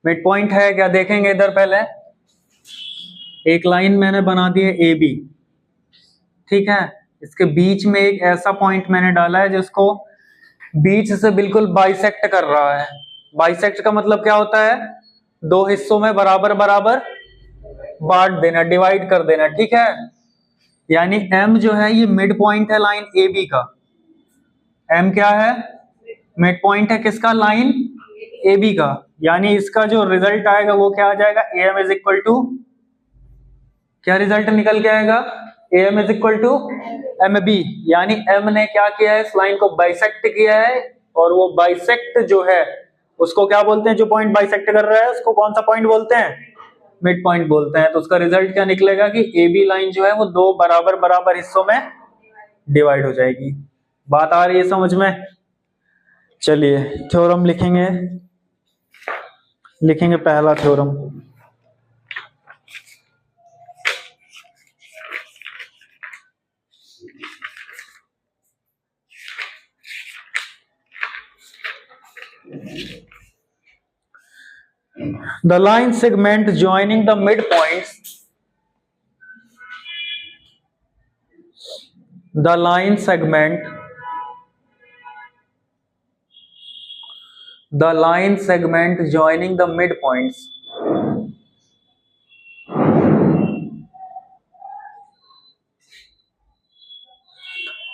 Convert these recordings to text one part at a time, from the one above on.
Mid point है क्या देखेंगे इधर। पहले एक लाइन मैंने बना दी है ए बी, ठीक है। इसके बीच में एक ऐसा पॉइंट मैंने डाला है जिसको बीच से बिल्कुल बाइसेक्ट कर रहा है। बाइसेक्ट का मतलब क्या होता है, दो हिस्सों में बराबर बराबर बांट देना, डिवाइड कर देना, ठीक है। यानी एम जो है ये मिड पॉइंट है लाइन ए बी का। एम क्या है, मिड पॉइंट है किसका, लाइन ए बी का। यानी इसका जो रिजल्ट आएगा वो क्या आ जाएगा, A M is equal to, क्या रिजल्ट निकल के आएगा, A M is equal to M B. यानी एम ने क्या किया है, इस लाइन को बाइसेक्ट किया है, और वो बाइसेक्ट जो है उसको क्या बोलते हैं, जो पॉइंट बाइसेक्ट कर रहा है उसको कौन सा पॉइंट बोलते हैं, मिड पॉइंट बोलते हैं। तो उसका रिजल्ट क्या निकलेगा कि ए बी लाइन जो है वो दो बराबर बराबर हिस्सों में डिवाइड हो जाएगी। बात आ रही है समझ में। चलिए थ्योरम लिखेंगे, लिखेंगे पहला theorem. The line segment joining the midpoints, the line segment joining the midpoints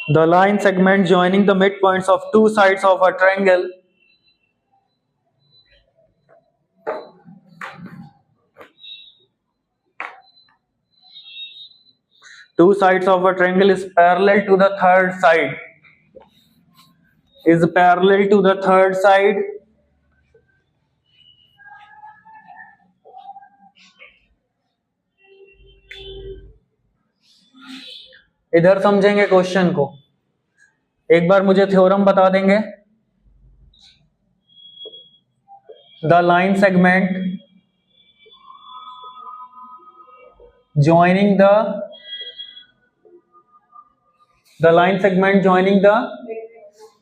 the line segment joining the midpoints of two sides of a triangle is parallel to the third side, is parallel to the third side इधर समझेंगे question को, एक बार मुझे theorem बता देंगे। The line segment joining the line segment joining the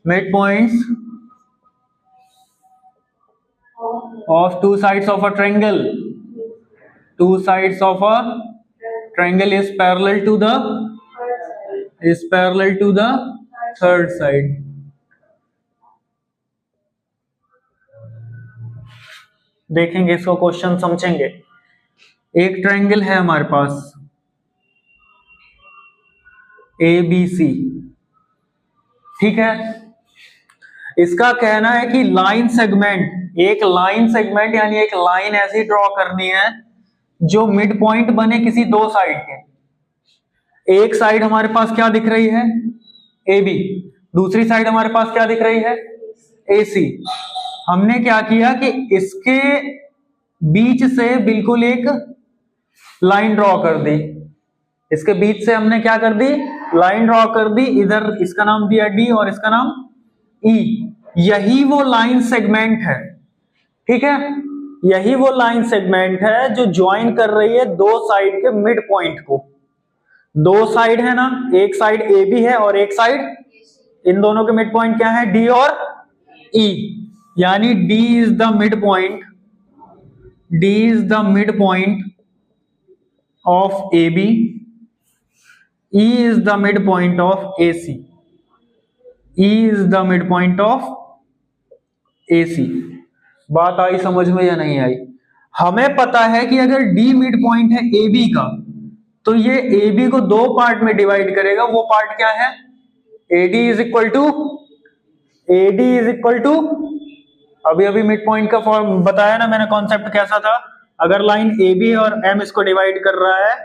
midpoints of two sides of a triangle, two sides of a triangle is parallel to the third side। देखेंगे इसको, question समझेंगे। एक ट्रायंगल है हमारे पास ए बी सी, ठीक है। इसका कहना है कि लाइन सेगमेंट, एक लाइन सेगमेंट यानी एक लाइन ऐसी ड्रॉ करनी है जो मिड पॉइंट बने किसी दो साइड के। एक साइड हमारे पास क्या दिख रही है, ए बी, दूसरी साइड हमारे पास क्या दिख रही है, ए सी। हमने क्या किया कि इसके बीच से बिल्कुल एक लाइन ड्रॉ कर दी, इसके बीच से हमने क्या कर दी, लाइन ड्रॉ कर दी। इधर इसका नाम दिया डी और इसका नाम ई। यही वो लाइन सेगमेंट है, ठीक है। यही वो लाइन सेगमेंट है जो ज्वाइन कर रही है दो साइड के मिड पॉइंट को। दो साइड है ना, एक साइड ए बी है और एक साइड, इन दोनों के मिड पॉइंट क्या है, डी और ई। यानी D is the mid point, D is the mid point of AB, E is the midpoint of AC, E is the midpoint of AC। बात आई समझ में या नहीं आई। हमें पता है कि अगर D मिड पॉइंट है AB का तो ये AB को दो पार्ट में डिवाइड करेगा। वो पार्ट क्या है, AD इज इक्वल टू अभी अभी मिड पॉइंट का फॉर्म बताया ना मैंने, कॉन्सेप्ट कैसा था। अगर लाइन ए बी और एम इसको डिवाइड कर रहा है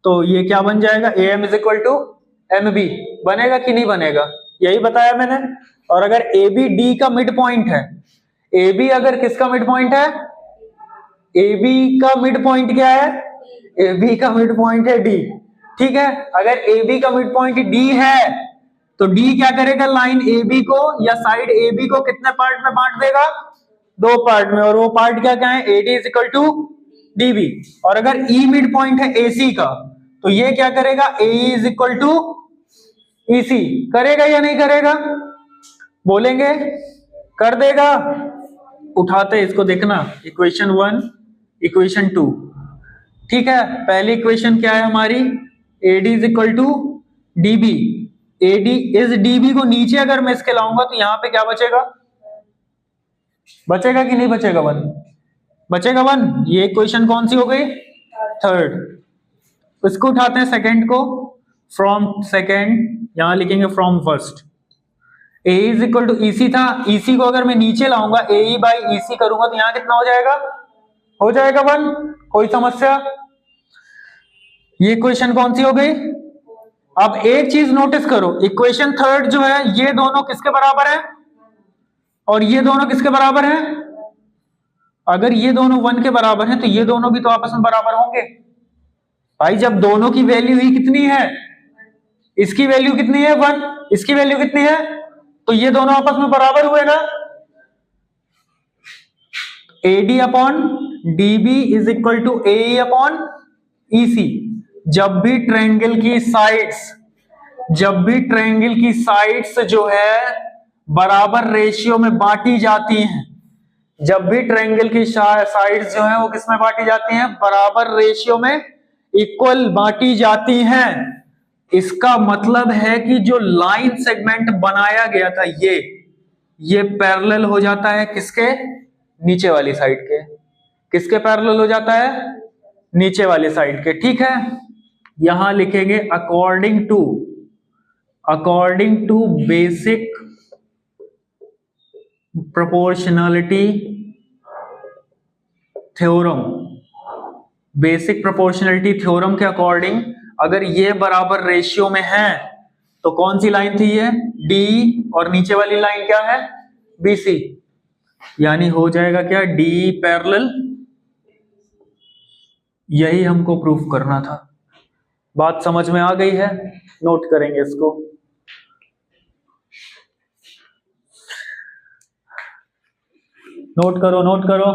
तो ये क्या बन जाएगा, A M is equal to M B बनेगा कि नहीं बनेगा, यही बताया मैंने। और अगर ए बी डी का मिड पॉइंट है, ए बी अगर किसका मिड पॉइंट है, ए बी का मिड पॉइंट क्या है, ए बी का मिड पॉइंट है डी, ठीक है। अगर ए बी का मिड पॉइंट डी है तो डी क्या करेगा, लाइन ए बी को या साइड ए बी को कितने पार्ट में बांट देगा, दो पार्ट में। और वो पार्ट क्या क्या है, AD is equal to DB. और अगर ई मिड पॉइंट है एसी का तो ये क्या करेगा, A is equal to EC. करेगा या नहीं करेगा, बोलेंगे, कर देगा। उठाते हैं इसको, देखना इक्वेशन 1 इक्वेशन 2। ठीक है, पहली इक्वेशन क्या है हमारी, AD is equal to DB। AD इस DB को नीचे अगर मैं इसके लाऊंगा तो यहां पे क्या बचेगा, बचेगा कि नहीं बचेगा, 1 बचेगा 1। ये इक्वेशन कौन सी हो गई, थर्ड। इसको उठाते हैं सेकंड को, फ्रॉम सेकंड यहां लिखेंगे from first. A is equal to EC था, EC को अगर मैं नीचे लाऊंगा AE बाई EC करूंगा तो यहां कितना हो जाएगा 1। कोई समस्या, ये इक्वेशन कौन सी हो गई। अब एक चीज नोटिस करो, इक्वेशन थर्ड जो है ये दोनों किसके बराबर है और ये दोनों किसके बराबर है। अगर ये दोनों 1 के बराबर हैं तो ये दोनों भी तो आपस में बराबर होंगे भाई। जब दोनों की वैल्यू ही कितनी है, इसकी वैल्यू कितनी है 1, इसकी वैल्यू कितनी है, तो ये दोनों आपस में बराबर हुए ना। AD upon DB is equal to AE upon EC। जब भी ट्रायंगल की साइड्स जो है बराबर रेशियो में बांटी जाती हैं, जब भी ट्रायंगल की साइड्स जो है वो किस में बांटी जाती हैं, बराबर रेशियो में इक्वल बांटी जाती हैं, इसका मतलब है कि जो लाइन सेगमेंट बनाया गया था ये पैरेलल हो जाता है किसके, नीचे वाली साइड के। किसके पैरेलल हो जाता है, नीचे वाली साइड के। ठीक है, यहां लिखेंगे according to basic proportionality theorem. Basic proportionality theorem के अकॉर्डिंग अगर ये बराबर रेशियो में है तो कौन सी लाइन थी ये, D, और नीचे वाली लाइन क्या है, BC। यानी हो जाएगा क्या, D पैरेलल। यही हमको प्रूफ करना था। बात समझ में आ गई है, नोट करेंगे इसको। नोट करो।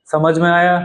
समझ में आया।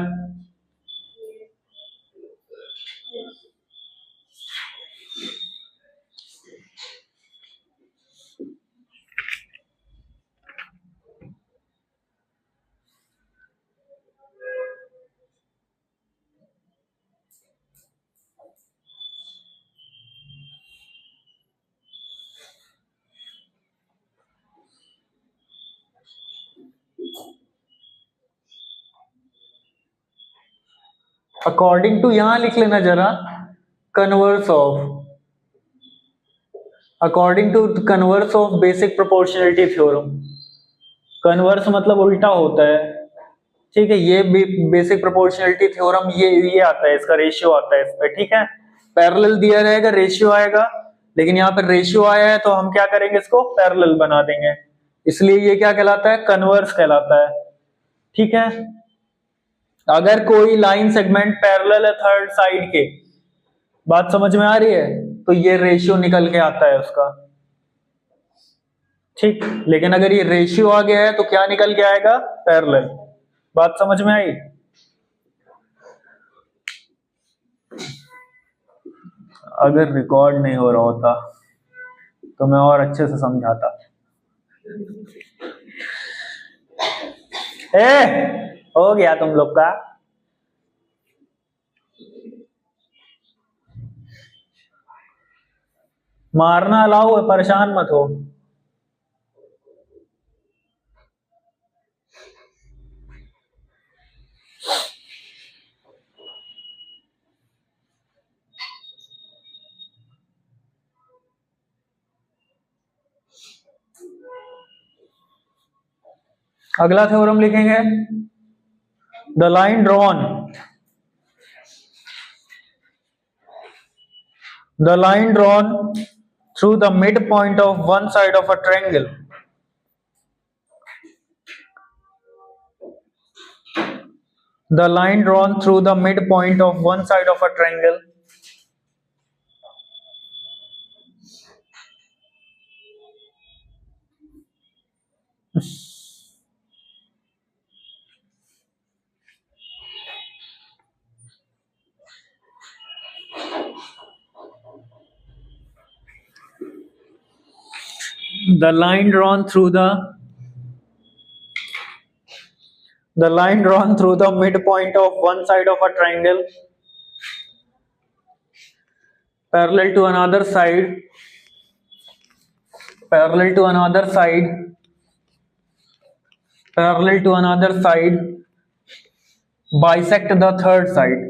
अकॉर्डिंग टू यहां लिख लेना जरा, converse of basic proportionality theorem. Converse मतलब उल्टा होता है। ठीक है, ये बेसिक प्रोपोर्शनलिटी थ्योरम ये आता है, इसका रेशियो आता है इस पे। ठीक है, पैरेलल दिया रहेगा, रेशियो आएगा, लेकिन यहाँ पर रेशियो आया है तो हम क्या करेंगे, इसको पैरेलल बना देंगे। इसलिए ये क्या कहलाता है, कन्वर्स कहलाता है। ठीक है, अगर कोई लाइन सेगमेंट पैरेलल है थर्ड साइड के, बात समझ में आ रही है, तो ये रेशियो निकल के आता है उसका। ठीक, लेकिन अगर ये रेशियो आ गया है तो क्या निकल के आएगा, पैरेलल। बात समझ में आई। अगर रिकॉर्ड नहीं हो रहा होता तो मैं और अच्छे से समझाता। हो गया तुम लोग का। मारना अलाउ है, परेशान मत हो। अगला थ्योरम लिखेंगे, the line drawn through the midpoint of one side of a triangle the line drawn through the midpoint of one side of a triangle the line drawn through the midpoint of one side of a triangle parallel to another side bisect the third side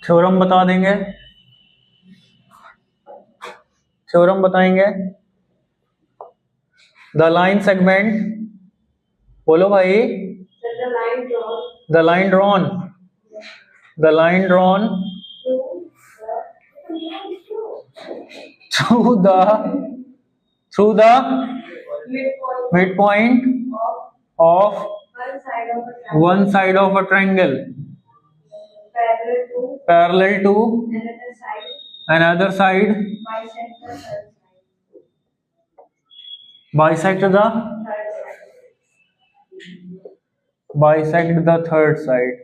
theorem बता देंगे, theorem बताएंगे। The line segment, बोलो भाई। The line drawn through the midpoint of one side of a triangle parallel to another side bisect the third side।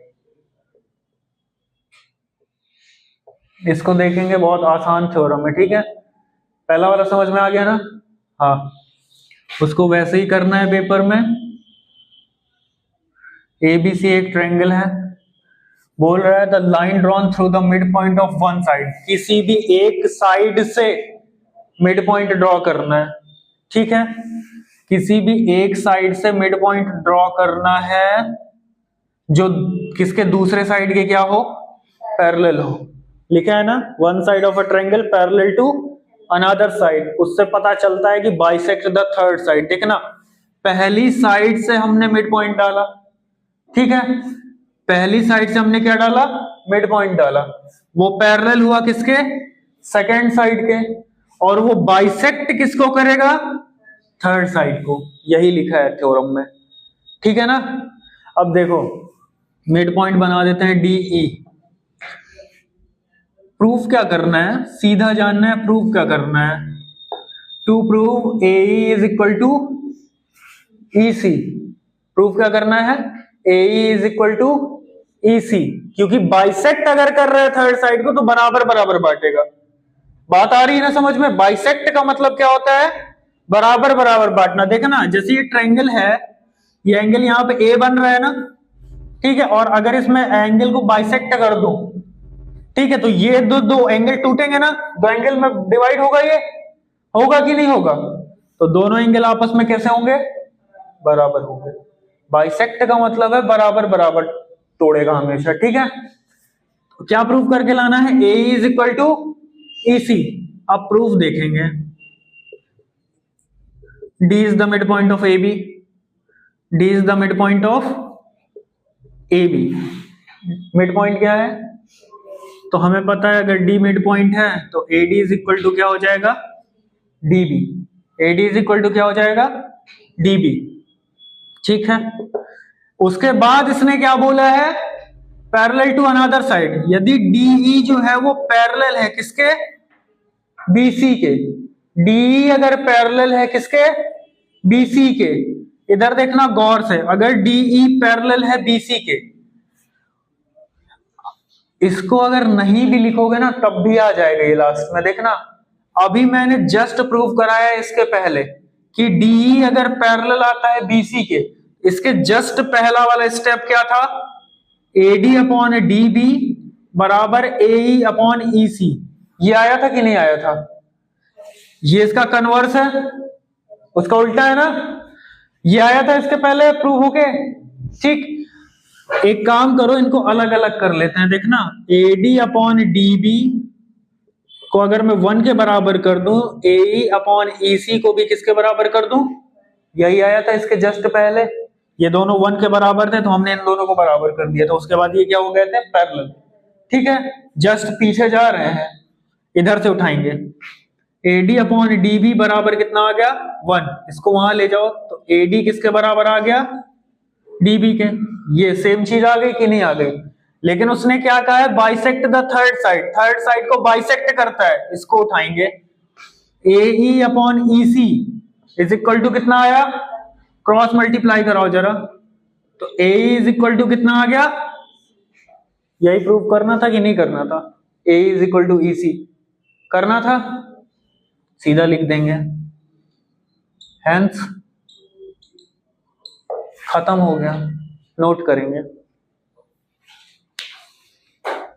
इसको देखेंगे, बहुत आसान theorem है, ठीक है। पहला वाला समझ में आ गया ना? हाँ, उसको वैसे ही करना है पेपर में। ABC एक ट्रायंगल है, बोल रहा है the line drawn through the mid point of one side, किसी भी एक साइड से मिड पॉइंट ड्रॉ करना है, ठीक है। किसी भी एक साइड से मिड पॉइंट ड्रॉ करना है जो किसके दूसरे साइड के क्या हो, पैरेलल हो। लिखा है ना, one side of a triangle parallel to another side, उससे पता चलता है कि बाइसेक्ट द थर्ड साइड। देखना, पहली साइड से हमने मिड पॉइंट डाला, ठीक है। पहली साइड से हमने क्या डाला, मिड पॉइंट डाला, वो पैरेलल हुआ किसके, सेकेंड साइड के, और वो बाइसेक्ट किसको करेगा, थर्ड साइड को। यही लिखा है थ्योरम में, ठीक है ना। अब देखो, मिड पॉइंट बना देते हैं DE। प्रूफ क्या करना है, सीधा जानना है प्रूफ क्या करना है। To prove AE is equal to EC, proof क्या करना है, AE is equal to EC, क्योंकि बाइसेक्ट अगर कर रहे हैं थर्ड साइड को तो बराबर बराबर बांटेगा। बात आ रही है ना समझ में? बाइसेक्ट का मतलब क्या होता है, बराबर बराबर बांटना। देखना, जैसे ये ट्रायंगल है, ये एंगल यहाँ पे A बन रहा है ना, ठीक है, और अगर इसमें एंगल को बाइसेक्ट कर दूं, ठीक है, तो ये दो एंगल टूटेंगे ना, दो एंगल में डिवाइड होगा, ये होगा कि नहीं होगा? तो दोनों एंगल आपस में कैसे होंगे, बराबर होंगे। बाइसेक्ट का मतलब है बराबर बराबर तोड़ेगा हमेशा, ठीक है। तो क्या प्रूफ करके लाना है, AE is equal to EC। अब प्रूफ देखेंगे, D is the mid point of A B, D is the mid point of A B. Mid point क्या है? तो हमें पता है अगर डी मिड पॉइंट है तो A D is equal to क्या हो जाएगा? D B. A D is equal to क्या हो जाएगा? D B. ठीक है, उसके बाद इसने क्या बोला है? Parallel to another side. यदि डीई जो है वो पैरेलल है किसके? बीसी के। डीई अगर पैरेलल है किसके? बीसी के। इधर देखना गौर से, अगर डीई पैरेलल है बीसी के, इसको अगर नहीं भी लिखोगे ना तब भी आ जाएगा ये लास्ट में। देखना अभी मैंने जस्ट प्रूव कराया इसके पहले कि डीई अगर पैरेलल आता है बीसी के, इसके जस्ट पहला वाला स्टेप क्या था? एडी अपॉन डी बी बराबर एई अपॉन ईसी। ये आया था कि नहीं आया था? ये इसका कन्वर्स है, उसका उल्टा है ना। ये आया था इसके पहले प्रूव होके। ठीक, एक काम करो, इनको अलग अलग कर लेते हैं। देखना एडी अपॉन डी बी को अगर मैं 1 के बराबर कर दूं, एई अपॉन ईसी को भी किसके बराबर कर दूं? यही आया था इसके जस्ट पहले। ये दोनों 1 के बराबर थे तो हमने इन दोनों को बराबर कर दिया, तो उसके बाद ये क्या हो गए थे? पैरेलल। ठीक है, जस्ट पीछे जा रहे हैं, इधर से उठाएंगे। एडी अपॉन डी बी बराबर कितना आ गया? 1। इसको वहां ले जाओ तो एडी किसके बराबर आ गया? डीबी के। ये सेम चीज आ गई कि नहीं आ गई? लेकिन उसने क्या कहा है? Bisect the third side. Third side को बाइसेक्ट करता है, इसको उठाएंगे। AE upon EC is equal to कितना आया? क्रॉस मल्टीप्लाई कराओ जरा, तो ए इज इक्वल टू कितना आ गया? यही प्रूव करना था कि नहीं करना था? ए इज इक्वल टू ई सी करना था, सीधा लिख देंगे। हेंस खत्म हो गया, नोट करेंगे।